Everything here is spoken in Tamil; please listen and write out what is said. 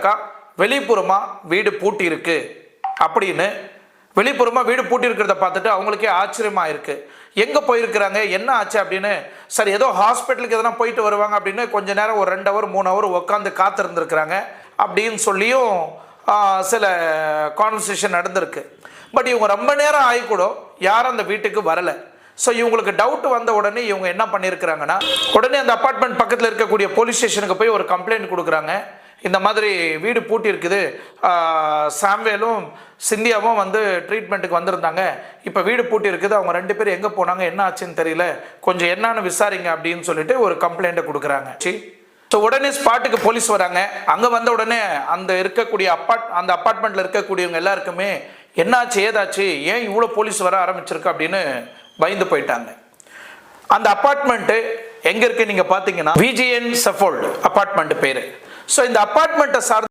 அக்கா வெளிப்புறமாக வீடு பூட்டி இருக்கு அப்படின்னு வெளிப்புறமாக வீடு பூட்டி இருக்கிறத பார்த்துட்டு அவங்களுக்கே ஆச்சரியமாக இருக்கு. எங்கே போயிருக்கிறாங்க, என்ன ஆச்சு அப்படின்னு. சரி, ஏதோ ஹாஸ்பிட்டலுக்கு எதனா போயிட்டு வருவாங்க அப்படின்னு கொஞ்ச நேரம் ஒரு 2 ஹவர் 3 ஹவர் உட்காந்து காத்திருந்துருக்குறாங்க அப்படின்னு சொல்லியும் சில கான்வர்சேஷன் நடந்திருக்கு. பட் இவங்க ரொம்ப நேரம் ஆகிக்கூட யாரும் அந்த வீட்டுக்கு வரலை. ஸோ இவங்களுக்கு டவுட் வந்த உடனே இவங்க என்ன பண்ணியிருக்கிறாங்கன்னா, உடனே அந்த அப்பார்ட்மெண்ட் பக்கத்தில் இருக்கக்கூடிய போலீஸ் ஸ்டேஷனுக்கு போய் ஒரு கம்ப்ளைண்ட் கொடுக்குறாங்க. இந்த மாதிரி வீடு பூட்டி இருக்குது, சாம்வேலும் சிந்தியாவும் வந்து ட்ரீட்மெண்ட்டுக்கு வந்திருந்தாங்க, இப்போ வீடு பூட்டி இருக்குது, அவங்க 2 பேரும் எங்கே போனாங்க, என்ன ஆச்சுன்னு தெரியல, கொஞ்சம் என்னன்னு விசாரிங்க அப்படின்னு சொல்லிட்டு ஒரு கம்ப்ளைண்ட்டை கொடுக்குறாங்க. ஸோ உடனே ஸ்பாட்டுக்கு போலீஸ் வராங்க. அங்கே வந்த உடனே அந்த இருக்கக்கூடிய அந்த அப்பார்ட்மெண்ட்டில் இருக்கக்கூடியவங்க எல்லாருக்குமே என்னாச்சு ஏதாச்சு, ஏன் இவ்வளோ போலீஸ் வர ஆரம்பிச்சிருக்கு அப்படின்னு பயந்து போயிட்டாங்க. அந்த அப்பார்ட்மெண்ட்டு எங்கே இருக்கு நீங்கள் பார்த்தீங்கன்னா, விஜிஎன் சஃபோல்ட் அப்பார்ட்மெண்ட் பேர். ஸோ இந்த அப்பார்ட்மெண்ட்டை சார்ந்த